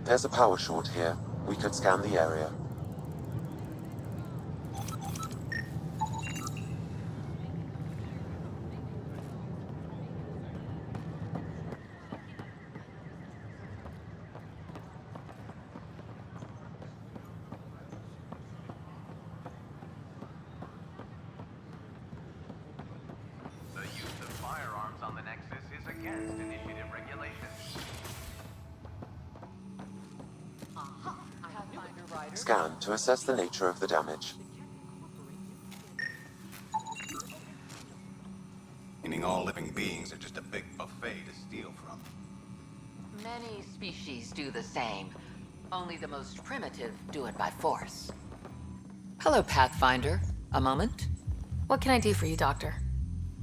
There's a power short here. We could scan the area. The use of firearms on the Nexus is against initiative regulations. Scan to assess the nature of the damage. Meaning all living beings are just a big buffet to steal from. Many species do the same. Only the most primitive do it by force. Hello, Pathfinder. A moment? What can I do for you, Doctor?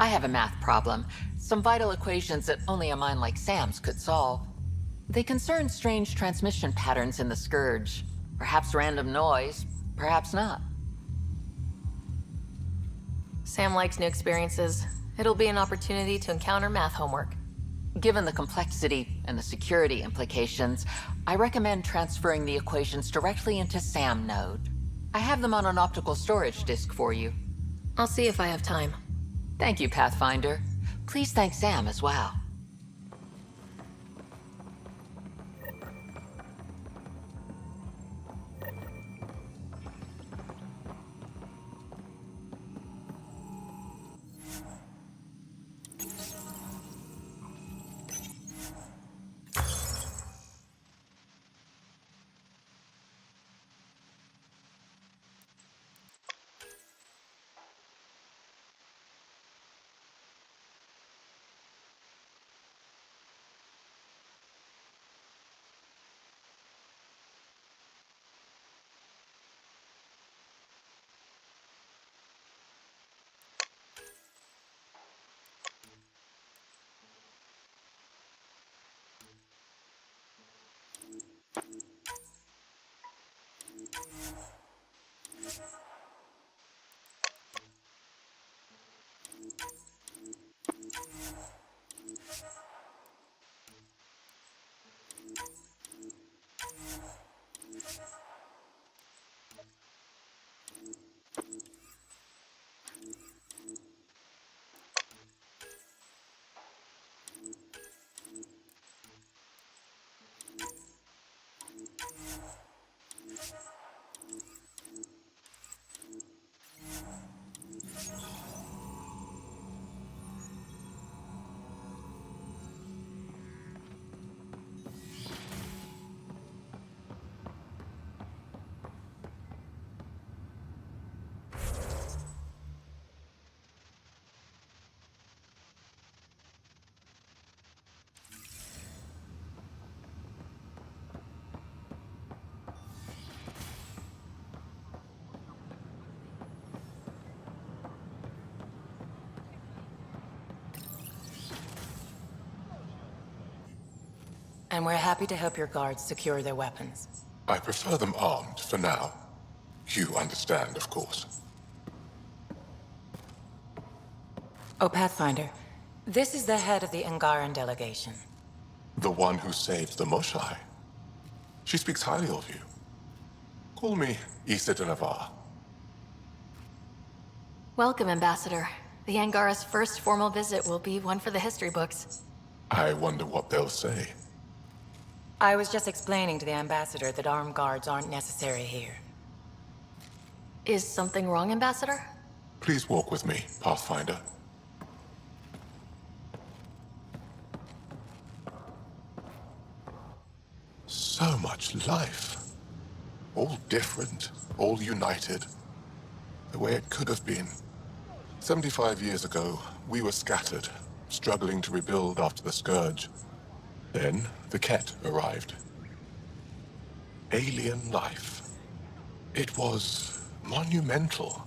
I have a math problem. Some vital equations that only a mind like Sam's could solve. They concern strange transmission patterns in the Scourge. Perhaps random noise, perhaps not. Sam likes new experiences. It'll be an opportunity to encounter math homework. Given the complexity and the security implications, I recommend transferring the equations directly into SAM node. I have them on an optical storage disk for you. I'll see if I have time. Thank you, Pathfinder. Please thank Sam as well. And we're happy to help your guards secure their weapons. I prefer them armed for now. You understand, of course. Oh, Pathfinder, this is the head of the Angaran delegation. The one who saved the Moshai. She speaks highly of you. Call me Issa de Navarre. Welcome, Ambassador. The Angara's first formal visit will be one for the history books. I wonder what they'll say. I was just explaining to the Ambassador that armed guards aren't necessary here. Is something wrong, Ambassador? Please walk with me, Pathfinder. So much life. All different, all united. The way it could have been. 75 years ago, we were scattered, struggling to rebuild after the Scourge. Then, the Ket arrived. Alien life. It was monumental.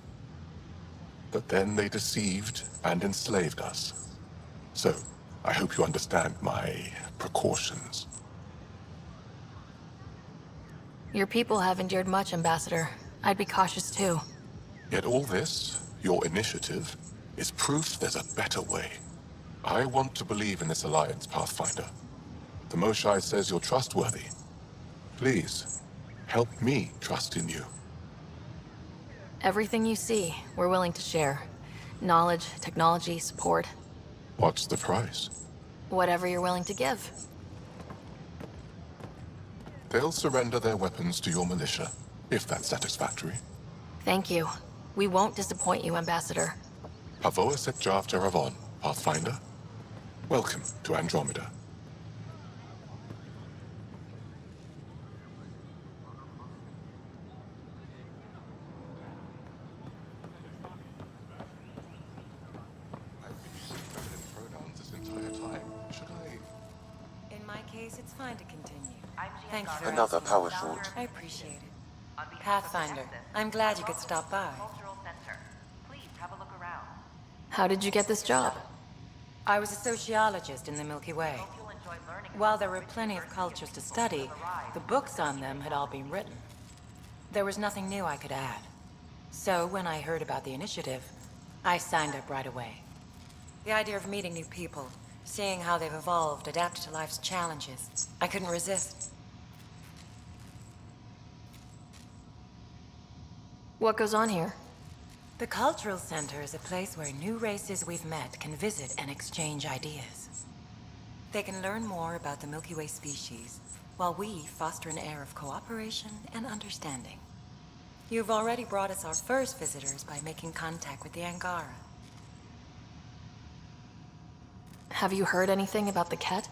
But then they deceived and enslaved us. So, I hope you understand my precautions. Your people have endured much, Ambassador. I'd be cautious too. Yet all this, your initiative, is proof there's a better way. I want to believe in this alliance, Pathfinder. The Moshai says you're trustworthy. Please, help me trust in you. Everything you see, we're willing to share. Knowledge, technology, support, What's the price? whatever you're willing to give. They'll surrender their weapons to your militia, if that's satisfactory. Thank you. We won't disappoint you, Ambassador. Pavoa set Jav Jaravon, Pathfinder. Welcome to Andromeda. I've been using feminine pronouns this entire time. Should I? In my case, it's fine to continue. Thank you for Another asking. power short. I appreciate it. Pathfinder, I'm glad you could stop by. How did you get this job? I was a sociologist in the Milky Way. While there were plenty of cultures to study, the books on them had all been written. There was nothing new I could add. So when I heard about the initiative, I signed up right away. The idea of meeting new people, seeing how they've evolved, adapted to life's challenges, I couldn't resist. What goes on here? The Cultural Center is a place where new races we've met can visit and exchange ideas. They can learn more about the Milky Way species, while we foster an air of cooperation and understanding. You've already brought us our first visitors by making contact with the Angara. Have you heard anything about the Ket?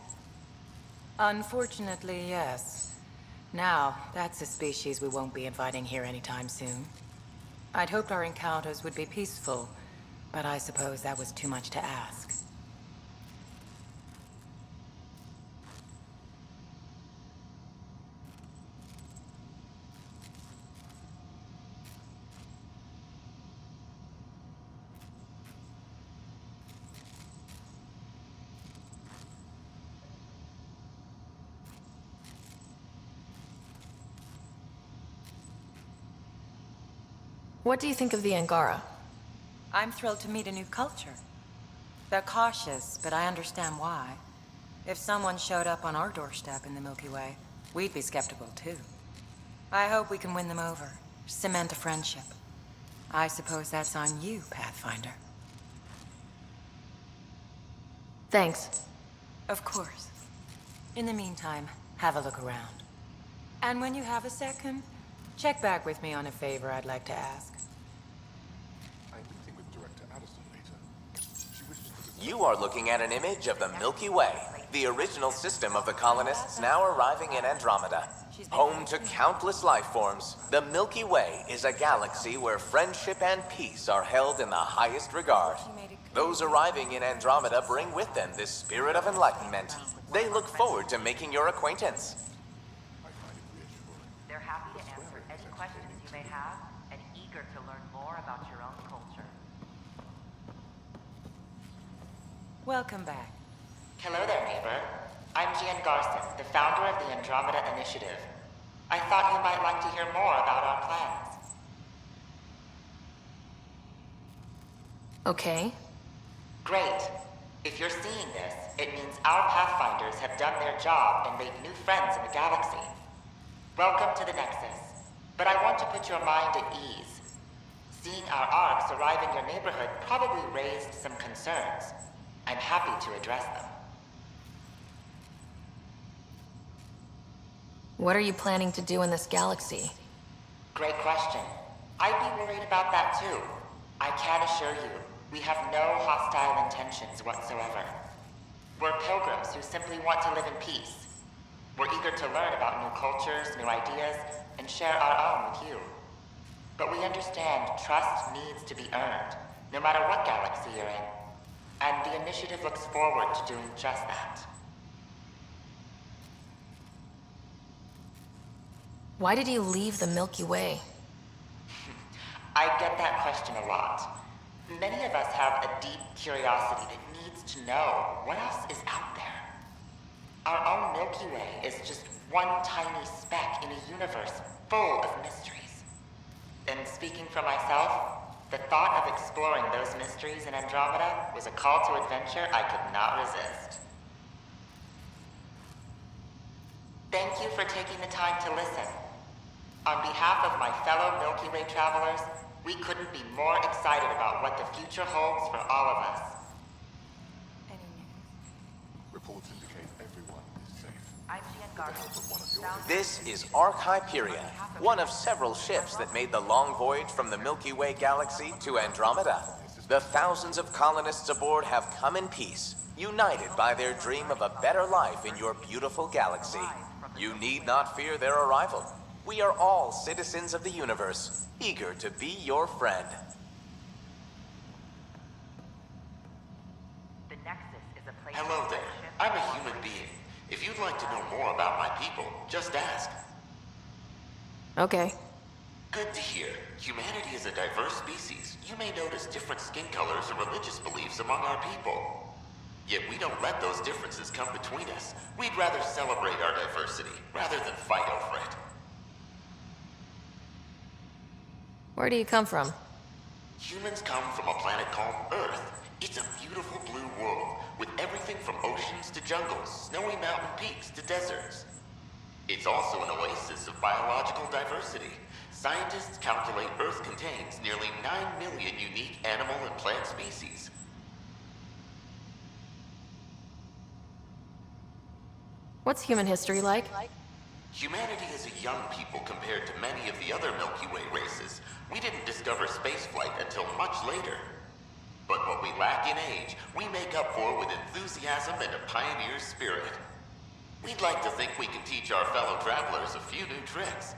Unfortunately, yes. Now, that's a species we won't be inviting here anytime soon. I'd hoped our encounters would be peaceful, but I suppose that was too much to ask. What do you think of the Angara? I'm thrilled to meet a new culture. They're cautious, but I understand why. If someone showed up on our doorstep in the Milky Way, we'd be skeptical too. I hope we can win them over, cement a friendship. I suppose that's on you, Pathfinder. Thanks. Of course. In the meantime, have a look around. And when you have a second, check back with me on a favor I'd like to ask. I'm meeting with Director Addison later. She wishes to... You are looking at an image of the Milky Way, the original system of the colonists now arriving in Andromeda. Home to countless life forms, the Milky Way is a galaxy where friendship and peace are held in the highest regard. Those arriving in Andromeda bring with them this spirit of enlightenment. They look forward to making your acquaintance. They're happy to answer any questions you may have and eager to learn more about your own culture. Welcome back. Hello there, neighbor. I'm Gian Garson, the founder of the Andromeda Initiative. I thought you might like to hear more about our plans. Okay. Great. If you're seeing this, it means our Pathfinders have done their job and made new friends in the galaxy. Welcome to the Nexus. But I want to put your mind at ease. Seeing our arcs arrive in your neighborhood probably raised some concerns. I'm happy to address them. What are you planning to do in this galaxy? Great question. I'd be worried about that too. I can assure you, we have no hostile intentions whatsoever. We're pilgrims who simply want to live in peace. We're eager to learn about new cultures, new ideas, and share our own with you. But we understand trust needs to be earned, no matter what galaxy you're in. And the initiative looks forward to doing just that. Why did you leave the Milky Way? I get that question a lot. Many of us have a deep curiosity that needs to know what else is out there. Our own Milky Way is just one tiny speck in a universe full of mysteries. And speaking for myself, the thought of exploring those mysteries in Andromeda was a call to adventure I could not resist. Thank you for taking the time to listen. On behalf of my fellow Milky Way travelers, we couldn't be more excited about what the future holds for all of us. Any news? Reports indicate everyone is safe. I'm the Angaris. This is Ark Hyperion, one of several ships that made the long voyage from the Milky Way galaxy to Andromeda. The thousands of colonists aboard have come in peace, united by their dream of a better life in your beautiful galaxy. You need not fear their arrival. We are all citizens of the universe, eager to be your friend. The Nexus is a place. Hello there. I'm a human being. If you'd like to know more about my people, just ask. Okay. Good to hear. Humanity is a diverse species. You may notice different skin colors or religious beliefs among our people. Yet we don't let those differences come between us. We'd rather celebrate our diversity, rather than fight over it. Where do you come from? Humans come from a planet called Earth. It's a beautiful blue world, with everything from oceans to jungles, snowy mountain peaks to deserts. It's also an oasis of biological diversity. Scientists calculate Earth contains nearly 9 million unique animal and plant species. What's human history like? Humanity is a young people compared to many of the other Milky Way races. We didn't discover spaceflight until much later. But what we lack in age, we make up for with enthusiasm and a pioneer's spirit. We'd like to think we can teach our fellow travelers a few new tricks.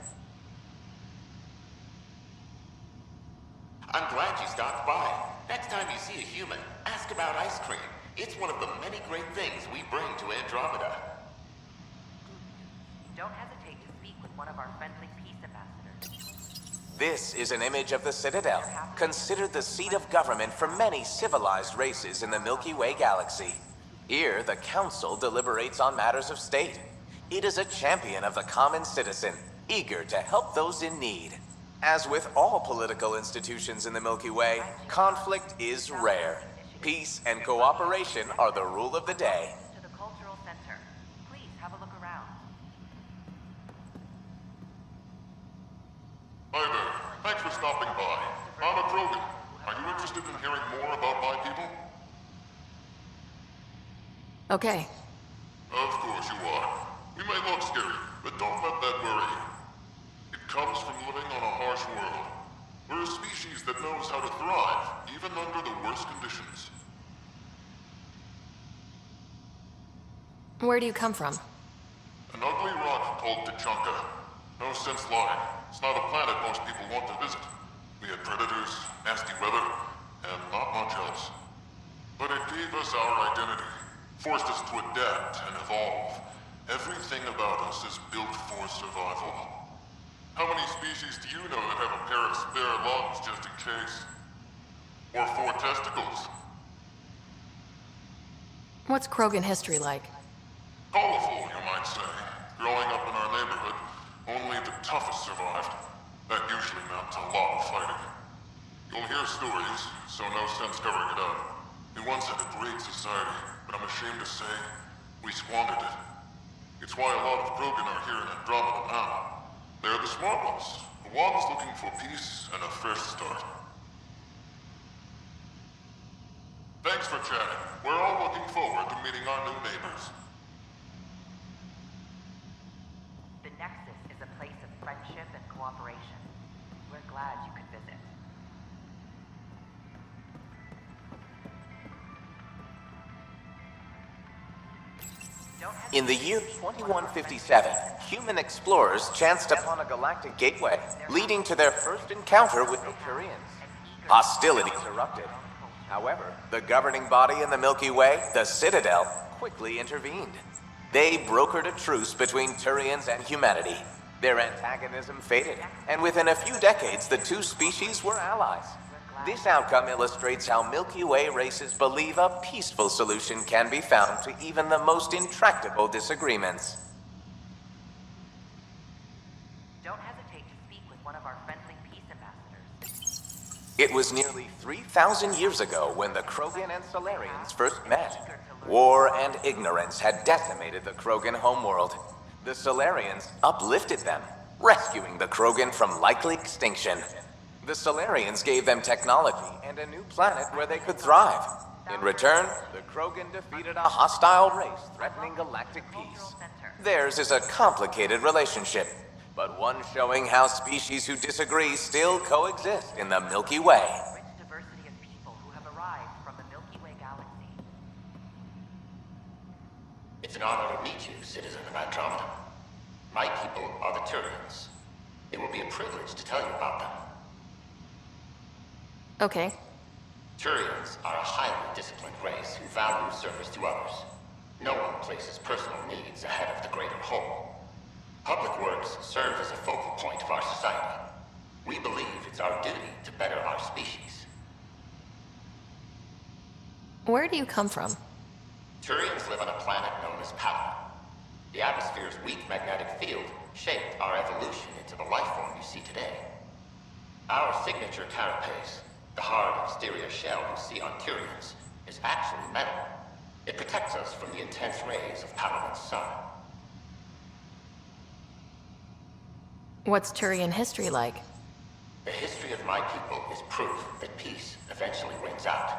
I'm glad you stopped by. Next time you see a human, ask about ice cream. It's one of the many great things we bring to Andromeda. Don't hesitate to speak with one of our friendly peace ambassadors. This is an image of the Citadel, considered the seat of government for many civilized races in the Milky Way galaxy. Here, the Council deliberates on matters of state. It is a champion of the common citizen, eager to help those in need. As with all political institutions in the Milky Way, conflict is rare. Peace and cooperation are the rule of the day. To the cultural center. Please have a look around. Hi there. Thanks for stopping by. I'm a Krogan. Are you interested in hearing more about my people? Okay. Of course you are. We may look scary, but don't let that worry you. It comes from living on a harsh world. We're a species that knows how to thrive, even under the worst conditions. Where do you come from? An ugly rock called Tachanka. No sense lying. It's not a planet most people want to visit. We had predators, nasty weather, and not much else. But it gave us our identity, forced us to adapt and evolve. Everything about us is built for survival. How many species do you know that have a pair of spare lungs just in case? Or 4 testicles? What's Krogan history like? Colorful, you might say. Growing up in our neighborhood, only the toughest survived. That usually meant a lot of fighting. You'll hear stories, so no sense covering it up. We once had a great society, but I'm ashamed to say, we squandered it. It's why a lot of Krogan are here in Andromeda now. They're the smart ones, the ones looking for peace and a fresh start. Thanks for chatting. We're all looking forward to meeting our new neighbors. The Nexus is a place of friendship and cooperation. We're glad you could visit. In the year 2157, human explorers chanced upon a galactic gateway, leading to their first encounter with the Turians. Hostilities erupted. However, the governing body in the Milky Way, the Citadel, quickly intervened. They brokered a truce between Turians and humanity. Their antagonism faded, and within a few decades, the two species were allies. This outcome illustrates how Milky Way races believe a peaceful solution can be found to even the most intractable disagreements. Don't hesitate to speak with one of our friendly peace ambassadors. It was nearly 3,000 years ago when the Krogan and Solarians first met. War and ignorance had decimated the Krogan homeworld. The Solarians uplifted them, rescuing the Krogan from likely extinction. The Solarians gave them technology and a new planet where they could thrive. In return, the Krogan defeated a hostile race threatening galactic peace. Theirs is a complicated relationship, but one showing how species who disagree still coexist in the Milky Way. Rich diversity of people who have arrived from the Milky Way galaxy. It's an honor to meet you, citizen of Andromeda. My people are the Turians. It will be a privilege to tell you about them. Okay. Turians are a highly disciplined race who value service to others. No one places personal needs ahead of the greater whole. Public works serve as a focal point of our society. We believe it's our duty to better our species. Where do you come from? Turians live on a planet known as Pala. The atmosphere's weak magnetic field shaped our evolution into the life form you see today. Our signature carapace, the hard exterior shell you see on Turians, is actually metal. It protects us from the intense rays of Palawan's sun. What's Turian history like? The history of my people is proof that peace eventually wins out.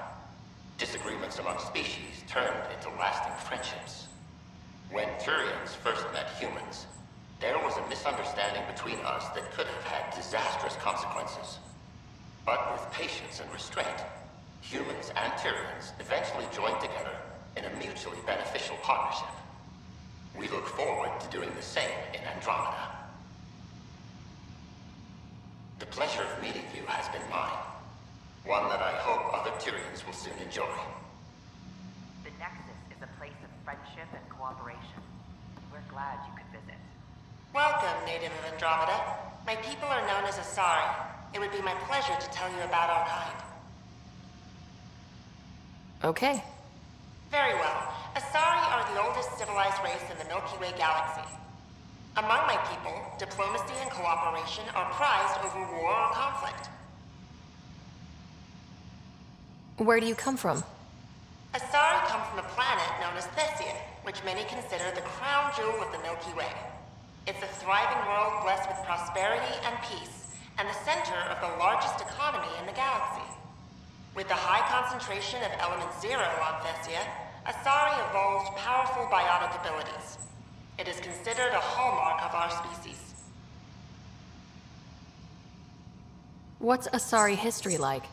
Disagreements among species turned into lasting friendships. When Turians first met humans, there was a misunderstanding between us that could have had disastrous consequences. But with patience and restraint, humans and Turians eventually joined together in a mutually beneficial partnership. We look forward to doing the same in Andromeda. The pleasure of meeting you has been mine. One that I hope other Turians will soon enjoy. The Nexus is a place of friendship and cooperation. We're glad you could visit. Welcome, native of Andromeda. My people are known as Asari. It would be my pleasure to tell you about our kind. Okay. Very well. Asari are the oldest civilized race in the Milky Way galaxy. Among my people, diplomacy and cooperation are prized over war or conflict. Where do you come from? Asari come from a planet known as Thesia, which many consider the crown jewel of the Milky Way. It's a thriving world blessed with prosperity and peace, and the center of the largest economy in the galaxy. With the high concentration of element zero on Thesia, Asari evolved powerful biotic abilities. It is considered a hallmark of our species. What's Asari history like?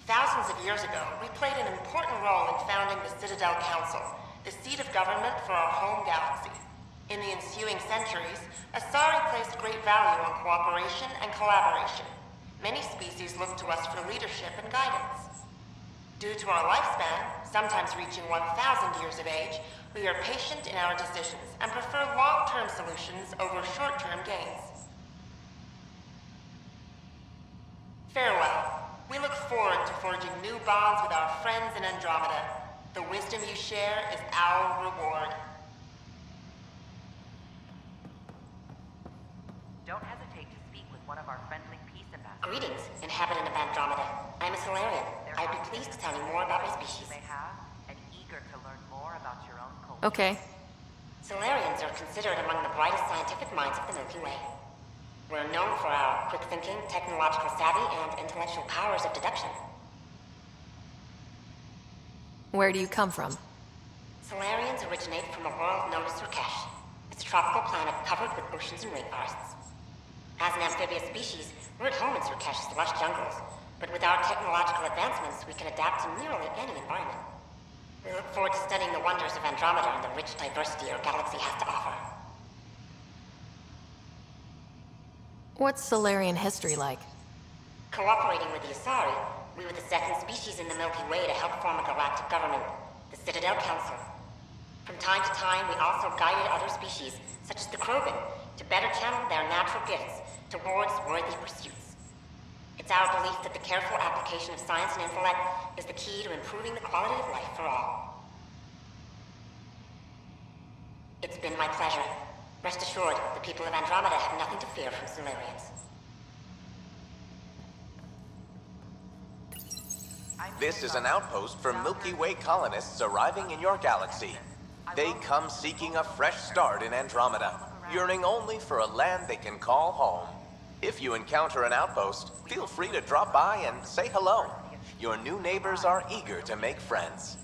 Thousands of years ago, we played an important role in founding the Citadel Council, the seat of government for our home galaxy. In the ensuing centuries, Asari placed great value on cooperation and collaboration. Many species look to us for leadership and guidance. Due to our lifespan, sometimes reaching 1,000 years of age, we are patient in our decisions and prefer long-term solutions over short-term gains. Farewell. We look forward to forging new bonds with our friends in Andromeda. The wisdom you share is our reward. Don't hesitate to speak with one of our friendly peace ambassadors. Greetings, inhabitant of Andromeda. I'm a Solarian. I'd be pleased to tell you more about my species. You may have, and eager to learn more about your own culture. Okay. Solarians are considered among the brightest scientific minds of the Milky Way. We're known for our quick thinking, technological savvy, and intellectual powers of deduction. Where do you come from? Solarians originate from a world known as Surkesh. It's a tropical planet covered with oceans and rainforests. As an amphibious species, we're at home in Surkesh's lush jungles, but with our technological advancements, we can adapt to nearly any environment. We look forward to studying the wonders of Andromeda and the rich diversity our galaxy has to offer. What's Solarian history like? Cooperating with the Asari, we were the second species in the Milky Way to help form a galactic government, the Citadel Council. From time to time, we also guided other species, such as the Krogan, to better channel their natural gifts towards worthy pursuits. It's our belief that the careful application of science and intellect is the key to improving the quality of life for all. It's been my pleasure. Rest assured, the people of Andromeda have nothing to fear from Solarians. This is an outpost for Milky Way colonists arriving in your galaxy. They come seeking a fresh start in Andromeda, yearning only for a land they can call home. If you encounter an outpost, feel free to drop by and say hello. Your new neighbors are eager to make friends.